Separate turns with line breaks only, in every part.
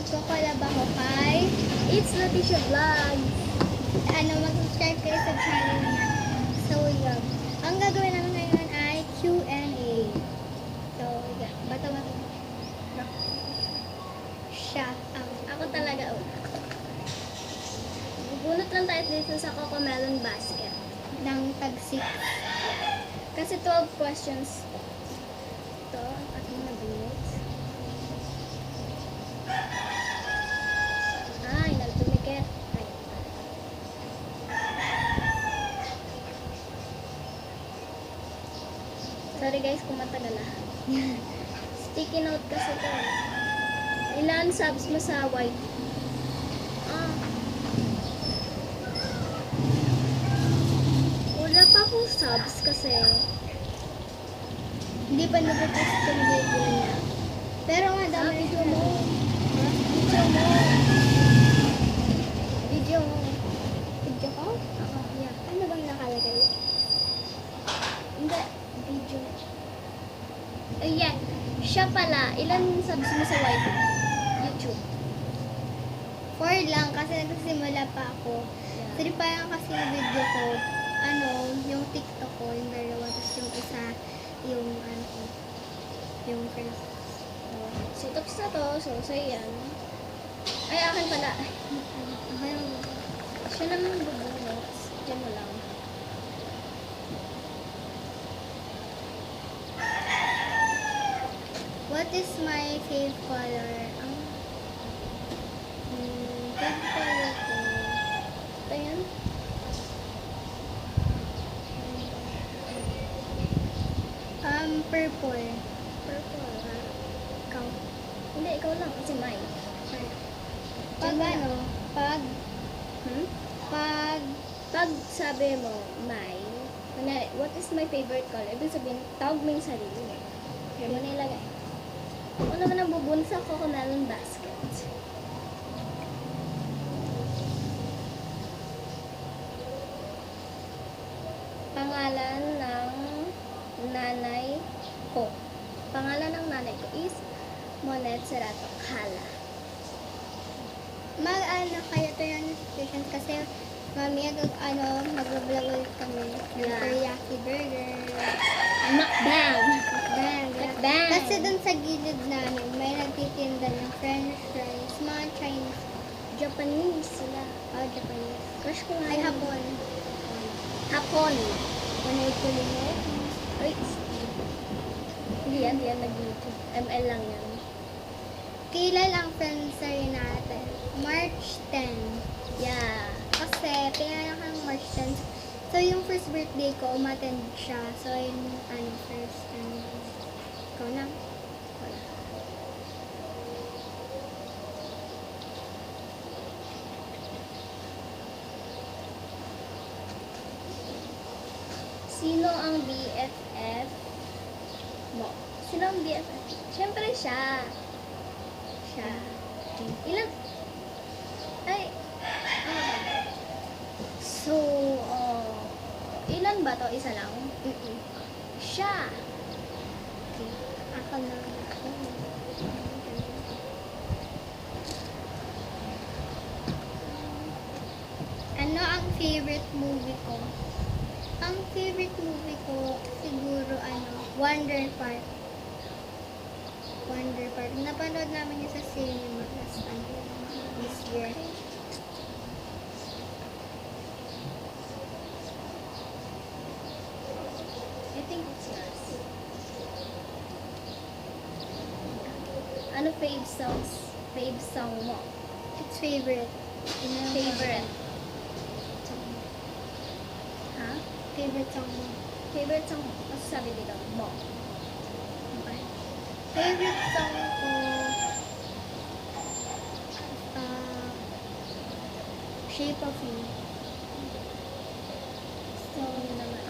magko-collab ako kay
It's Leticia Vlog.
mag-subscribe kayo sa channel niya. So, yun. Ang gagawin namin ngayon ay Q&A. So, yeah. Bato. Siya.
Ako talaga una. Bunot lang tayo dito sa Cocomelon basket.
Ng tag-6.
Kasi 12 questions. Ito, ang aking nabunot. Ay, nagtumikit. Ay. Sorry guys kung matagal na. Sticky note kasi ito. Ilan subs mo sa white? Wala pa akong subs kasi
Hindi pa nag-post yung video niya. Pero nga, dami
video mo.
Video mo. Video mo. Video ko?
Oo, yeah.
Ano bang nakalagay?
Hindi, video. Yeah, siya pala. Ilan subs mo sa white? YouTube.
4 lang kasi nagsisimula pa ako.
Yeah.
3 pa lang kasi yung video ko. Yung TikTok ko, yung dalawa. Tapos yung isa, yung first.
So, tapos na to. So, sa'yo yan. Ay, akin pala.
Okay,
Siya naman bubunot. Diyan mo lang.
what is my fave color? Fave color ko.
Ito yan.
Purple.
Purple, ha?
Ikaw.
Hindi, ikaw lang. Kasi may.
Pag
Pag sabi mo, may, what is my favorite color? Ibig sabihin, tawag mo yung sarili mo. Kaya mo nilagay. Ako naman ang bubunot sa Cocomelon basket. Pangalan ng nanay ko. Pangalan ng nanay ko is Monet Serato Kala.
kayo to yung notifications kasi mamaya mag-vlog ulit kami.
Yeah.
Teriyaki burger.
Mukbang!
Mukbang.
Mukbang!
Kasi dun sa gilid namin, may nagtitinda ng french fries, mga Chinese.
Japanese sila.
Japanese.
Crush ko nga
Ay,
yun.
hapon.
Hapon.
Manood ko nila.
Ay, hindi yan nag-YouTube. ML lang yan.
Kailan ang friendster natin? March 10.
Yeah.
Kasi, pinanganak ng March 10. So, yung first birthday ko, umattend siya. So, yung first, ikaw na.
Wala. Sino ang BFF mo? Sino ang BFF? Siyempre siya. Siya. Ilan? Ay. So, ilan ba to? Isa lang? Siya.
Okay. Ako na. Ano ang favorite movie ko? Ang favorite movie ko, siguro Wonder Park. Wonder Park. Napanood namin yun sa cinema this year.
I think it's yours. Ano fave song mo?
It's favorite.
Favorite. Ha?
Favorite song mo.
Favorite song mo? Kasi sabi dito, mo. Okay.
Favorite song ko, Shape of You.
So, yun naman.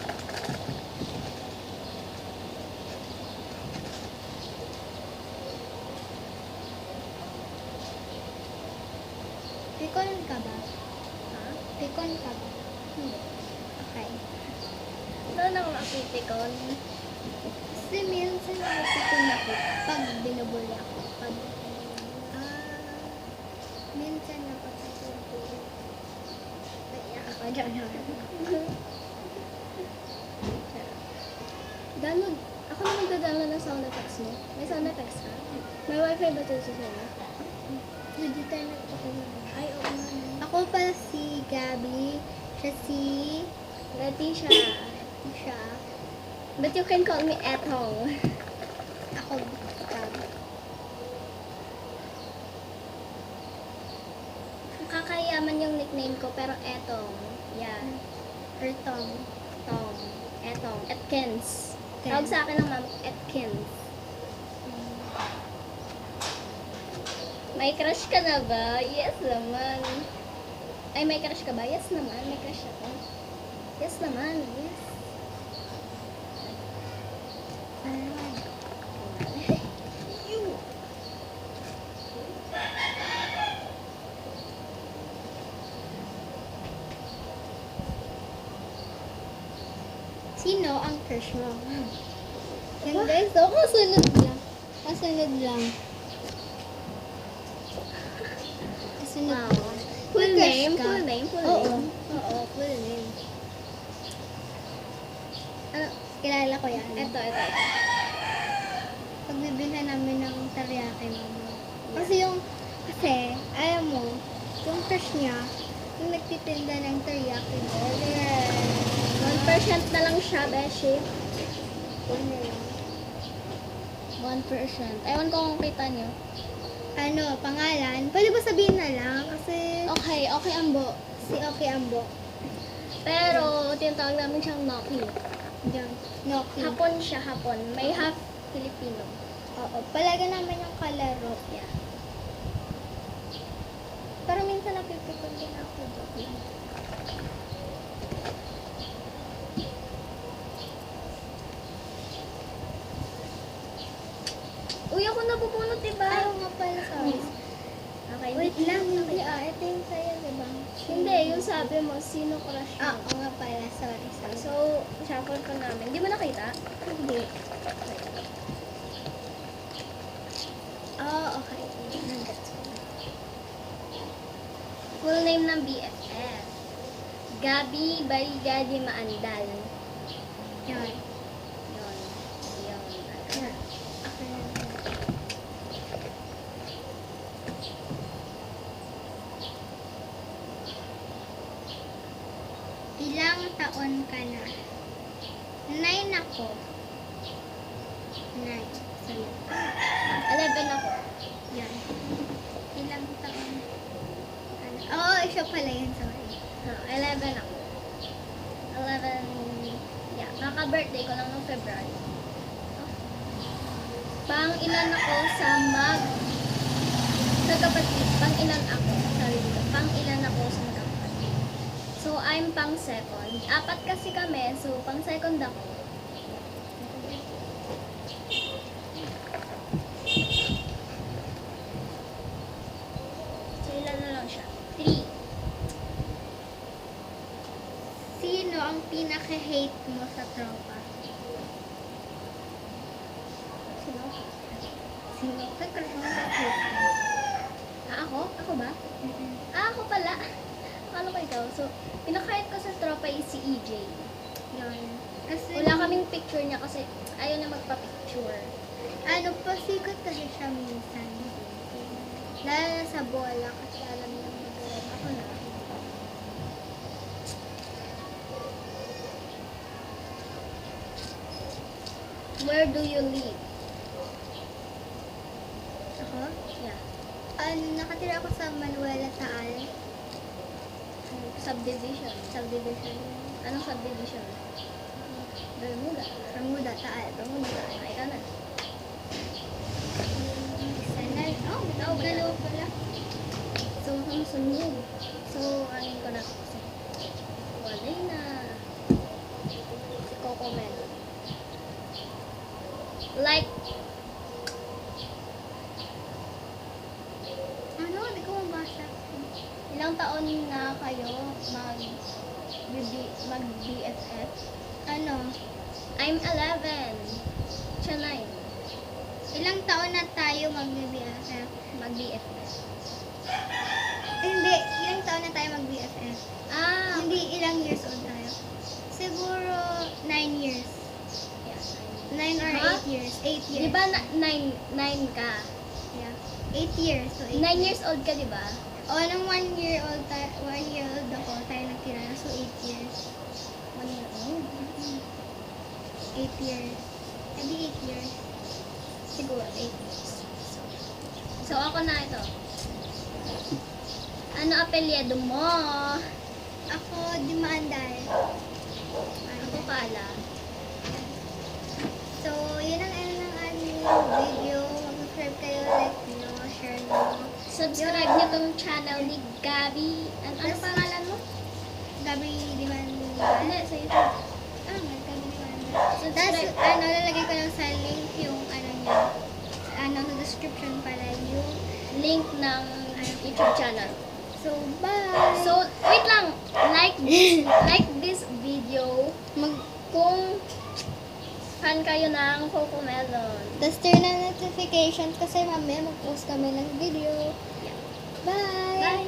Pikon ka ba?
Ha?
Pikon ka ba?
Hindi.
Okay.
Doon ako napitikon.
Kasi minsan napipikon ako pag binubuli ako. Pag, minsan napapatulog. Naiyak ako dyan.
Download. Ako na magda-download ng sound effects mo. May sound effects ka? May wifi ba ito sa sa'yo?
Nag-internet ako na.
Ay, oo nga.
Ako pala si Gabby. Siya si...
Leticia.
Siya.
But you can call me Etong.
Ako Gabby.
Kakayaman yung nickname ko, pero Etong. Yan.
Or Tom.
Tong. Etong. Etkins.
Ken.
Tawag sa akin ng mama ko, Etkins. May crush ka na ba? Yes naman. Ay, may crush ka ba? Yes naman. May crush ako. Yes naman. Yes. You.
Sino ang crush mo? Yan guys, so kasunod lang. Kasunod lang. Kasunod
Wow.
lang.
Full
May crush
name?
ka?
Full name? Full
Oo.
name?
Oo, full name. Ano, kilala ko yan.
Ito.
Pagbibilhan namin ng teriyaki mama. Kasi alam mo, yung crush niya, yung nagtitinda ng teriyaki burger.
1% na lang siya, Beshi.
Yun na lang.
1%. Ewan ko kung kita nyo.
Ano, pangalan? Pwede ba sabihin na lang? Kasi
Okay, Ambo.
si Okay Ambo.
Pero, tinatawag namin siyang Noki.
Diyan. Noki.
Hapon siya, hapon. May half Filipino.
Oo, palaga naman yung kalaro.
Yeah.
Pero minsan napipikon din ako. Joke lang.
Uy, ako nabubunot, diba?
Ayaw nga pala, sorry.
Okay,
Wait lang, hindi ito yung sa'yo, diba?
Hindi, yung sabi mo, sino crush mo?
Oo nga pala, sorry.
So, shuffle ko namin. Hindi mo nakita?
Hindi. Oh, okay. Nagets ko na.
Full name ng BFF. Gabi Bariga de Maandal.
Yan.
Yun.
Yan. Okay na. Ilang taon ka na? 9 ako. 9. Sa'yo.
11 ako.
Yan. Ilang taon ka na? Oo, siya pala yun. Sorry.
11 ako. 11, yeah. Kaka-birthday ko lang noong February. Pang-ilan ako sa magkakapatid. Pang-ilan ako. Sorry dito. Pang-ilan ako sa magkakapatid. So, I'm pang-second. 4 kasi kami. So, pang-second ako. So, ilan na lang siya? 3.
Sino ang pinaka-hate mo sa tropa?
Sino?
Sino? Sa crush mo sa hate mo?
Ako? Ako ba? Ako pala. Akala ko ikaw. So, pinakahit ko sa tropa is si EJ.
Yan. Kasi,
Wala kaming picture niya kasi ayaw niya magpa-picture.
ano, pasikat kasi siya minsan. Lalo na sa bola kasi alam niya magaling. Ako na.
Where do you live?
Ako?
Yeah.
Nakatira ako sa Manuela Taal.
Subdivision.
Subdivision.
Anong subdivision? Bermuda.
Bermuda, Taal. Bermuda.
Ay, ka na.
Sanal. Oh, dalawa pala.
So, sunod. So, anin ko na ito kasi. Walay na. Si Coco Melon. Like,
Ano? Hindi ko mabasa.
ilang taon na kayo mag-BFF?
Ano?
I'm 11. Siya 9.
Ilang taon na tayo mag-BFF?
Mag-BFF.
Hindi, ilang taon na tayo mag-BFF?
Ah,
Hindi, ilang years old tayo? Siguro 9 years.
yeah.
9 or
Huh?
8 years. 8 years.
Di ba 9 ka?
Yeah. 8 years. So 8
9 years old ka, di ba?
O, nung 1 year old, 1 year old ako, tayo nagkilala. So 8 years.
1 year old?
8 years. Hindi 8 years.
Siguro 8 years. So ako na ito. Ano apelyido mo?
Ako, di maanday.
Ako Kala.
So, yun ang ano ng aming video. Mag-subscribe kayo, like nyo, share nyo.
Subscribe niyo tong channel ni Gabi. Ano pangalan mo?
Gabi Dimanda.
Hindi, sa YouTube.
Ah, Gabi Dimanda.
Subscribe.
Tapos, lalagay ko lang sa link yung ano niya. Sa description pala yung.
Link ng YouTube channel.
So, bye!
So, wait lang. Like this video kung fan kayo ng Cocomelon.
Tapos turn on notifications kasi mamaya mag-post kami ng video.
Yeah.
Bye!
Bye!